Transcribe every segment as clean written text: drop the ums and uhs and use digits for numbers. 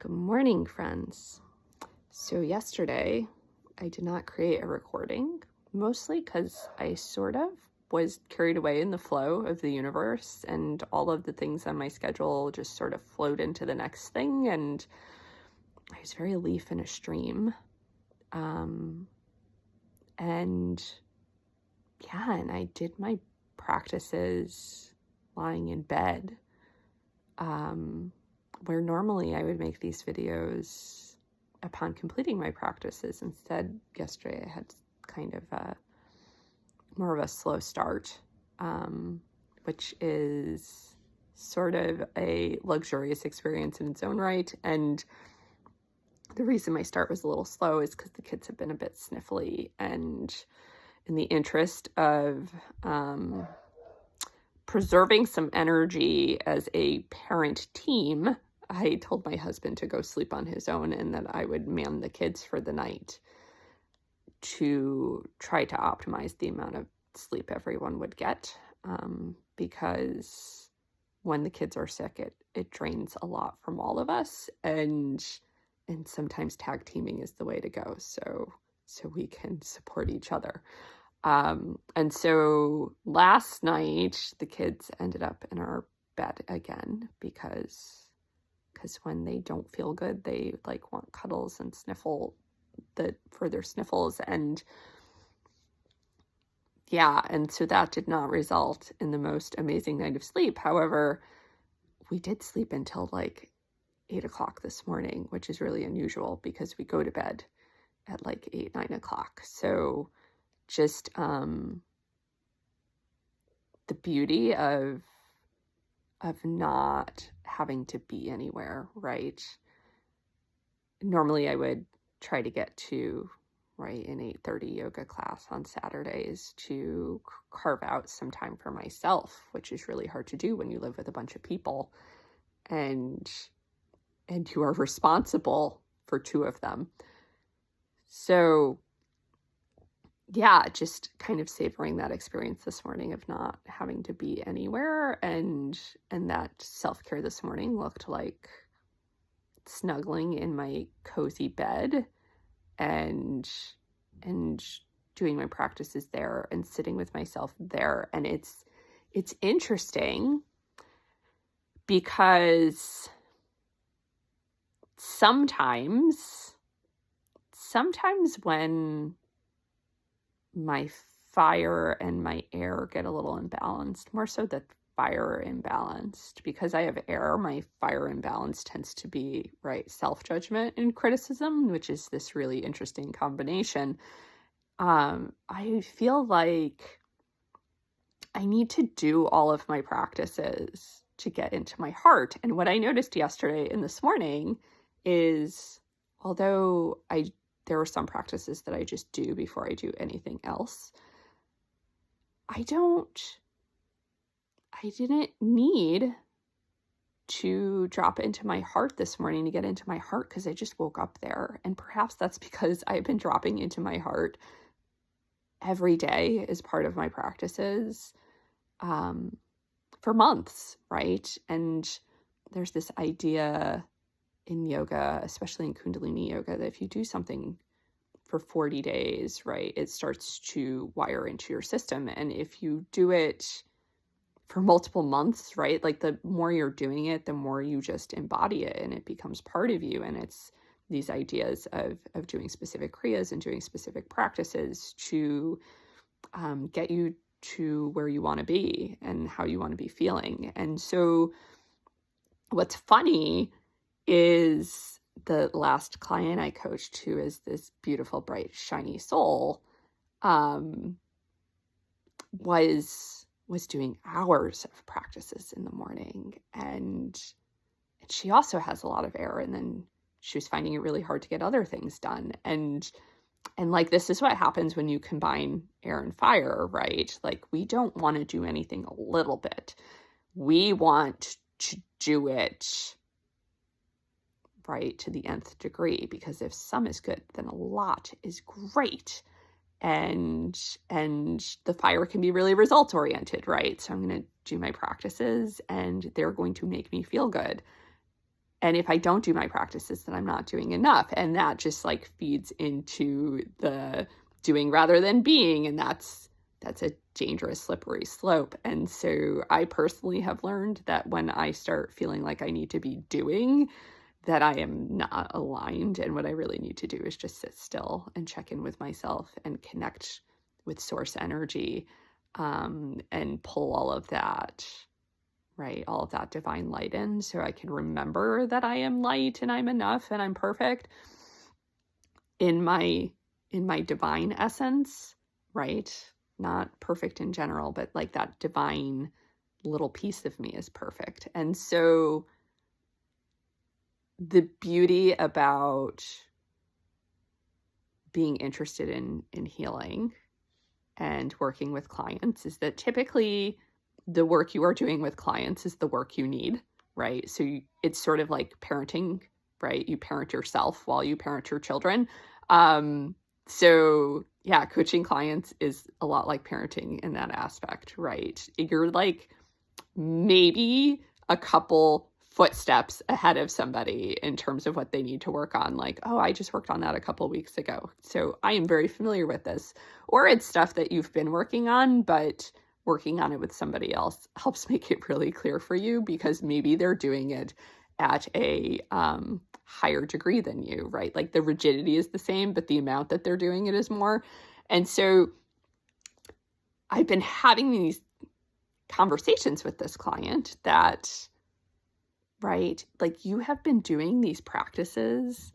Good morning, friends. So yesterday, I did not create a recording, mostly because I sort of was carried away in the flow of the universe, and all of the things on my schedule just sort of flowed into the next thing, and I was very leaf in a stream. And I did my practices lying in bed. Where normally I would make these videos upon completing my practices. Instead, yesterday I had kind of more of a slow start, which is sort of a luxurious experience in its own right. And the reason my start was a little slow is because the kids have been a bit sniffly, and in the interest of preserving some energy as a parent team, I told my husband to go sleep on his own and that I would man the kids for the night to try to optimize the amount of sleep everyone would get, because when the kids are sick, it drains a lot from all of us, and sometimes tag teaming is the way to go, so we can support each other. And so last night, the kids ended up in our bed again because when they don't feel good, they want cuddles and sniffle for their sniffles. And so that did not result in the most amazing night of sleep. However, we did sleep until 8 o'clock this morning, which is really unusual because we go to bed at 8, 9 o'clock. So just the beauty of not having to be anywhere, right? Normally I would try to get to an 8:30 yoga class on Saturdays to carve out some time for myself, which is really hard to do when you live with a bunch of people and you are responsible for two of them. So just kind of savoring that experience this morning of not having to be anywhere, and that self-care this morning looked like snuggling in my cozy bed and doing my practices there and sitting with myself there. And it's interesting because sometimes when my fire and my air get a little imbalanced, more so the fire imbalanced, because I have air, my fire imbalance tends to be self-judgment and criticism, which is this really interesting combination. I feel like I need to do all of my practices to get into my heart. And what I noticed yesterday and this morning is, although there are some practices that I just do before I do anything else, I didn't need to drop into my heart this morning to get into my heart because I just woke up there. And perhaps that's because I've been dropping into my heart every day as part of my practices for months, right? And there's this idea in yoga, especially in Kundalini yoga, that if you do something for 40 days, it starts to wire into your system. And if you do it for multiple months, the more you're doing it, the more you just embody it and it becomes part of you. And it's these ideas of doing specific kriyas and doing specific practices to get you to where you want to be and how you want to be feeling. And so what's funny is the last client I coached, who is this beautiful, bright, shiny soul, was doing hours of practices in the morning, and she also has a lot of air, and then she was finding it really hard to get other things done. And this is what happens when you combine air and fire, right? We don't want to do anything a little bit. We want to do it to the nth degree, because if some is good, then a lot is great. And the fire can be really results oriented, right? So I'm going to do my practices and they're going to make me feel good. And if I don't do my practices, then I'm not doing enough. And that just like feeds into the doing rather than being. And that's a dangerous, slippery slope. And so I personally have learned that when I start feeling like I need to be doing, that I am not aligned. And what I really need to do is just sit still and check in with myself and connect with source energy, and pull all of that, right? All of that divine light in, so I can remember that I am light and I'm enough and I'm perfect in my divine essence, right? Not perfect in general, but like that divine little piece of me is perfect. And so the beauty about being interested in healing and working with clients is that typically the work you are doing with clients is the work you need, right? So it's sort of like parenting, right? You parent yourself while you parent your children. So yeah, coaching clients is a lot like parenting in that aspect, right? You're like maybe a couple footsteps ahead of somebody in terms of what they need to work on. Like, oh, I just worked on that a couple weeks ago, so I am very familiar with this. Or it's stuff that you've been working on, but working on it with somebody else helps make it really clear for you, because maybe they're doing it at a higher degree than you, right? Like the rigidity is the same, but the amount that they're doing it is more. And so I've been having these conversations with this client that, right, like you have been doing these practices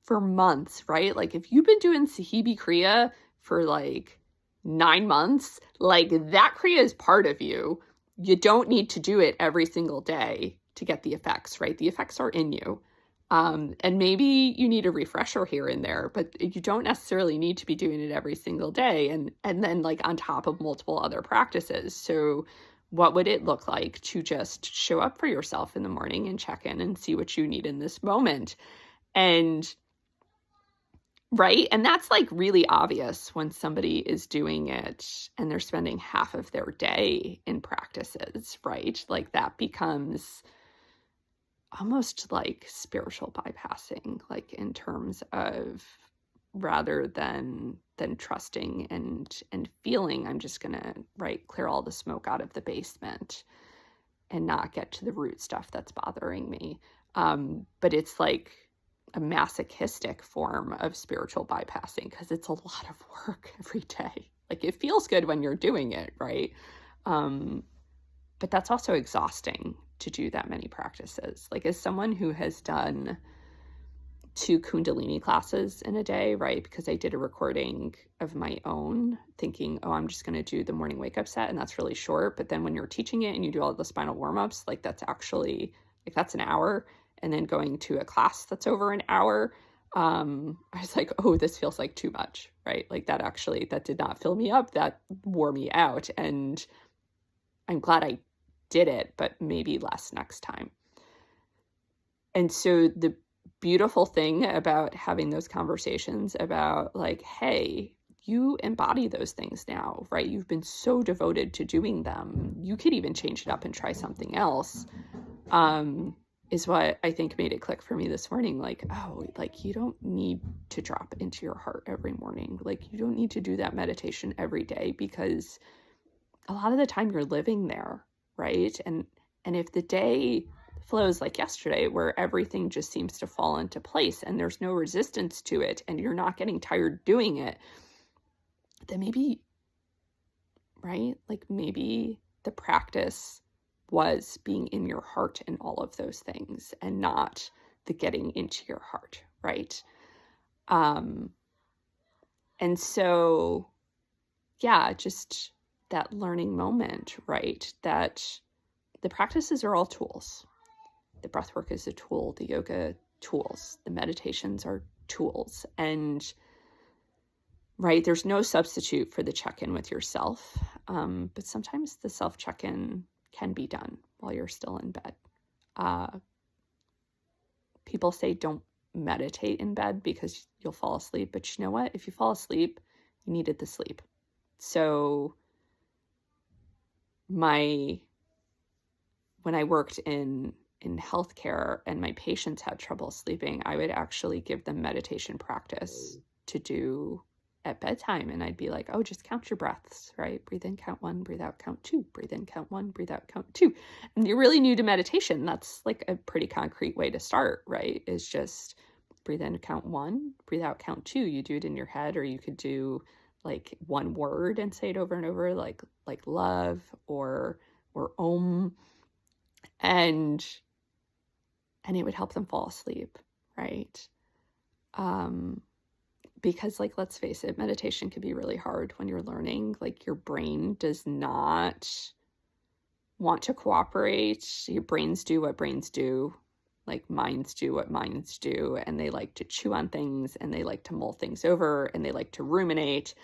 for months, right? Like if you've been doing Sahibi Kriya for like 9 months, like that Kriya is part of you. You don't need to do it every single day to get the effects, right? The effects are in you. And maybe you need a refresher here and there, but you don't necessarily need to be doing it every single day and then like on top of multiple other practices. So what would it look like to just show up for yourself in the morning and check in and see what you need in this moment? And right. And that's like really obvious when somebody is doing it and they're spending half of their day in practices, right? Like that becomes almost like spiritual bypassing, like in terms of rather than trusting and feeling, I'm just gonna, right, clear all the smoke out of the basement and not get to the root stuff that's bothering me. But it's like a masochistic form of spiritual bypassing because it's a lot of work every day. Like it feels good when you're doing it, right? But that's also exhausting to do that many practices. Like as someone who has done 2 Kundalini classes in a day, right? Because I did a recording of my own thinking, oh, I'm just going to do the morning wake up set. And that's really short. But then when you're teaching it and you do all the spinal warm-ups, like that's actually, like that's an hour. And then going to a class that's over an hour, I was like, oh, this feels like too much, right? Like that actually, that did not fill me up. That wore me out. And I'm glad I did it, but maybe less next time. And so the beautiful thing about having those conversations about like, hey, you embody those things now, right? You've been so devoted to doing them. You could even change it up and try something else, is what I think made it click for me this morning. Like, oh, like you don't need to drop into your heart every morning. Like you don't need to do that meditation every day, because a lot of the time you're living there, right? And if the day flows like yesterday, where everything just seems to fall into place and there's no resistance to it and you're not getting tired doing it, then maybe, right? Like maybe the practice was being in your heart and all of those things and not the getting into your heart, right? And so, yeah, just that learning moment, right? That the practices are all tools. The breath work is a tool, the yoga tools, the meditations are tools. And right, there's no substitute for the check-in with yourself. But sometimes the self-check-in can be done while you're still in bed. People say don't meditate in bed because you'll fall asleep. But you know what? If you fall asleep, you needed the sleep. So when I worked in in healthcare and my patients had trouble sleeping, I would actually give them meditation practice to do at bedtime. And I'd be like, oh, just count your breaths, right? Breathe in, count 1, breathe out, count 2, breathe in, count 1, breathe out, count 2. And you're really new to meditation. That's like a pretty concrete way to start, right? Is just breathe in, count 1, breathe out, count 2. You do it in your head, or you could do like one word and say it over and over, like love or om, and it would help them fall asleep, right? Because like, let's face it, meditation can be really hard when you're learning. Like, your brain does not want to cooperate. Your brains do what brains do, like minds do what minds do, and they like to chew on things, and they like to mull things over, and they like to ruminate.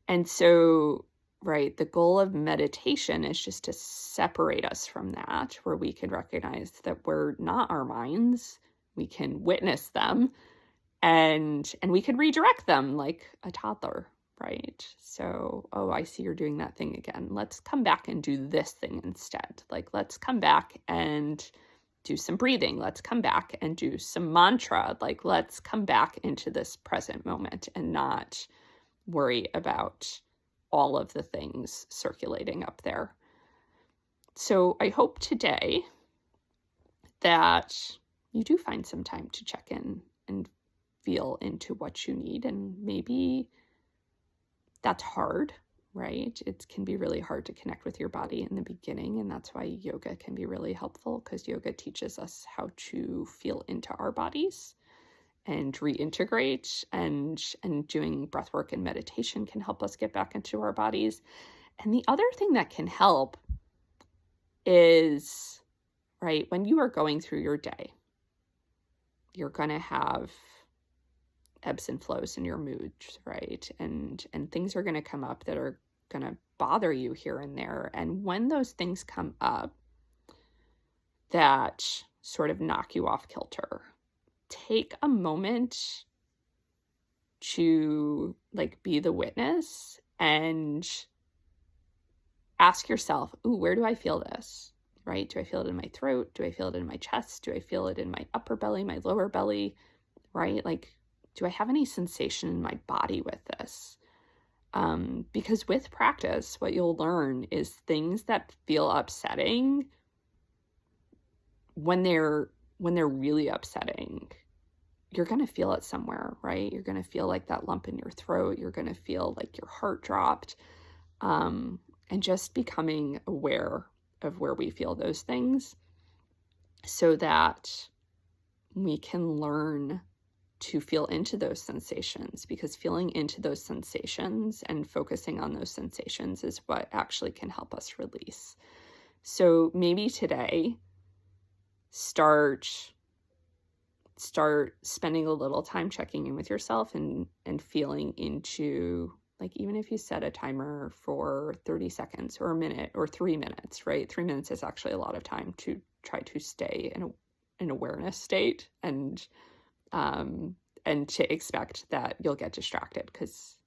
And so, right, the goal of meditation is just to separate us from that, where we can recognize that we're not our minds. We can witness them, and we can redirect them like a toddler, right? So, oh, I see you're doing that thing again. Let's come back and do this thing instead. Like, let's come back and do some breathing. Let's come back and do some mantra. Like, let's come back into this present moment and not worry about all of the things circulating up there. So I hope today that you do find some time to check in and feel into what you need. And maybe that's hard, right? It can be really hard to connect with your body in the beginning. And that's why yoga can be really helpful, because yoga teaches us how to feel into our bodies and reintegrate, and doing breath work and meditation can help us get back into our bodies. And the other thing that can help is, right, when you are going through your day, you're going to have ebbs and flows in your moods, right? And things are going to come up that are going to bother you here and there. And when those things come up that sort of knock you off kilter, take a moment to like be the witness and ask yourself, ooh, where do I feel this, right? Do I feel it in my throat? Do I feel it in my chest? Do I feel it in my upper belly, my lower belly, right? Like, do I have any sensation in my body with this? Because with practice, what you'll learn is things that feel upsetting, when they're really upsetting, you're going to feel it somewhere, right? You're going to feel like that lump in your throat. You're going to feel like your heart dropped. And just becoming aware of where we feel those things, so that we can learn to feel into those sensations, because feeling into those sensations and focusing on those sensations is what actually can help us release. So maybe today, start spending a little time checking in with yourself and feeling into, like, even if you set a timer for 30 seconds or a minute or 3 minutes, right? 3 minutes is actually a lot of time to try to stay in an awareness state, and to expect that you'll get distracted, because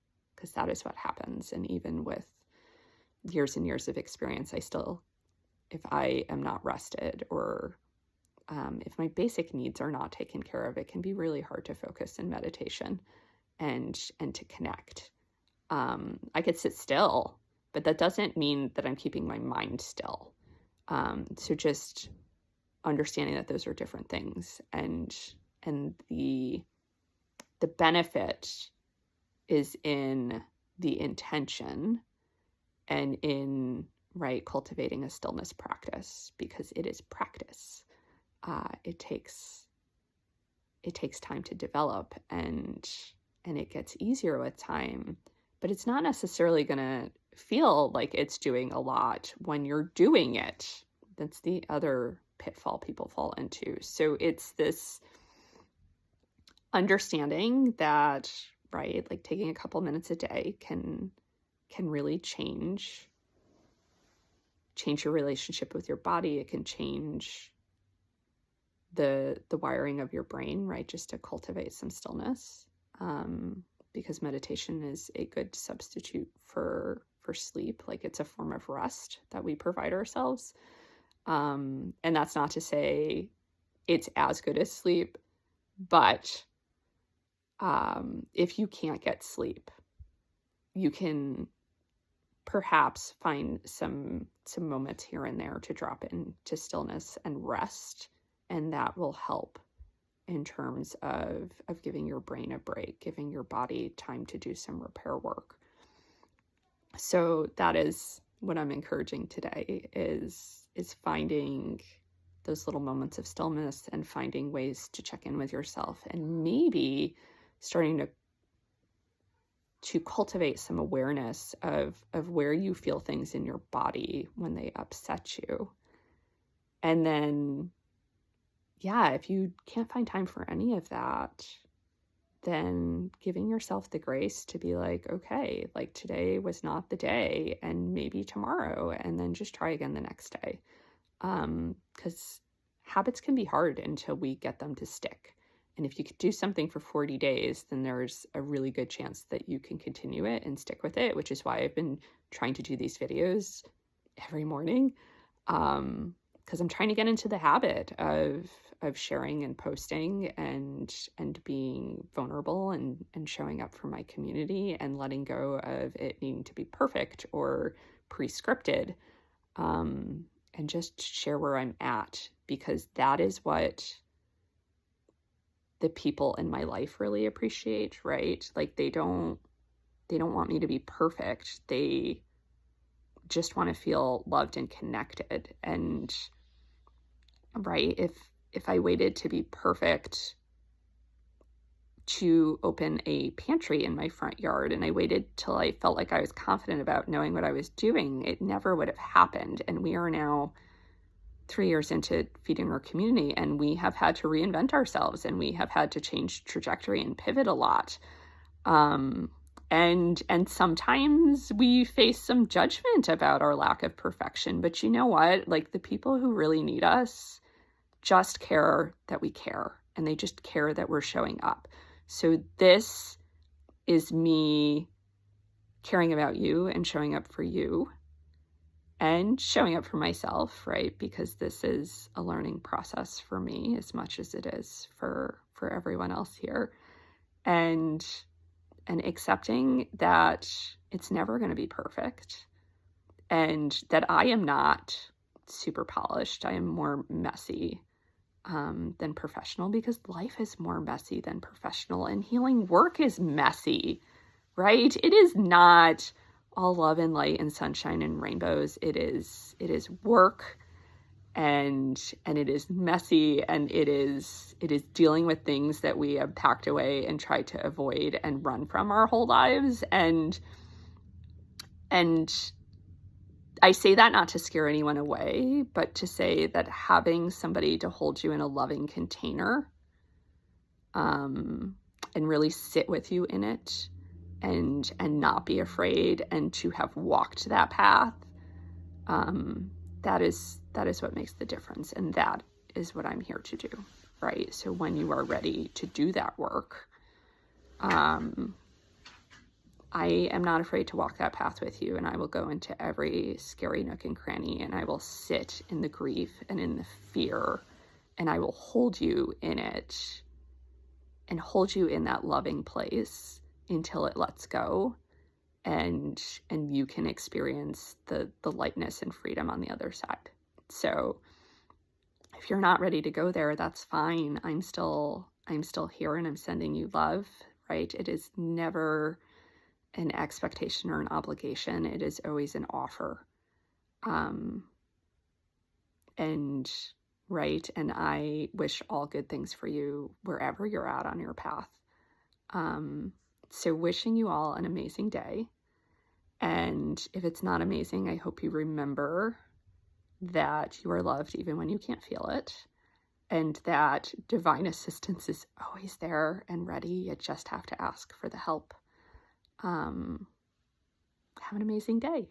that is what happens. And even with years and years of experience, I still, if I am not rested, or if my basic needs are not taken care of, it can be really hard to focus in meditation and to connect. I could sit still, but that doesn't mean that I'm keeping my mind still. So just understanding that those are different things, and the benefit is in the intention and in, right, cultivating a stillness practice, because it is practice. It takes time to develop, and it gets easier with time, but it's not necessarily going to feel like it's doing a lot when you're doing it. That's the other pitfall people fall into. So it's this understanding that, right, like taking a couple minutes a day can really change your relationship with your body. It can change the wiring of your brain, right, just to cultivate some stillness, because meditation is a good substitute for sleep. Like, it's a form of rest that we provide ourselves. And that's not to say it's as good as sleep, but if you can't get sleep, you can perhaps find some moments here and there to drop into stillness and rest, and that will help in terms of giving your brain a break, giving your body time to do some repair work. So that is what I'm encouraging today, is finding those little moments of stillness and finding ways to check in with yourself, and maybe starting to cultivate some awareness of where you feel things in your body when they upset you. And then, yeah, if you can't find time for any of that, then giving yourself the grace to be like, okay, like today was not the day, and maybe tomorrow, and then just try again the next day. Because habits can be hard until we get them to stick. And if you could do something for 40 days, then there's a really good chance that you can continue it and stick with it, which is why I've been trying to do these videos every morning. Because I'm trying to get into the habit of sharing and posting and being vulnerable and showing up for my community and letting go of it needing to be perfect or pre-scripted, and just share where I'm at, because that is what the people in my life really appreciate, right? Like they don't want me to be perfect. They just want to feel loved and connected. And right, if I waited to be perfect to open a pantry in my front yard, and I waited till I felt like I was confident about knowing what I was doing, it never would have happened. And we are now 3 years into feeding our community, and we have had to reinvent ourselves, and we have had to change trajectory and pivot a lot. And sometimes we face some judgment about our lack of perfection, but you know what? Like the people who really need us just care that we care, and they just care that we're showing up. So this is me caring about you and showing up for you and showing up for myself, right? Because this is a learning process for me as much as it is for everyone else here. And accepting that it's never going to be perfect, and that I am not super polished. I am more messy than professional, because life is more messy than professional, and healing work is messy, right? It is not all love and light and sunshine and rainbows. It is work, and it is messy, and it is dealing with things that we have packed away and tried to avoid and run from our whole lives. And I say that not to scare anyone away, but to say that having somebody to hold you in a loving container, and really sit with you in it, and not be afraid, and to have walked that path, that is what makes the difference. And that is what I'm here to do, right? So when you are ready to do that work, I am not afraid to walk that path with you, and I will go into every scary nook and cranny, and I will sit in the grief and in the fear, and I will hold you in it and hold you in that loving place until it lets go, and you can experience the lightness and freedom on the other side. So if you're not ready to go there, that's fine. I'm still here, and I'm sending you love, right? It is never an expectation or an obligation. It is always an offer. And right. And I wish all good things for you wherever you're at on your path. So wishing you all an amazing day. And if it's not amazing, I hope you remember that you are loved even when you can't feel it, and that divine assistance is always there and ready. You just have to ask for the help. Have an amazing day.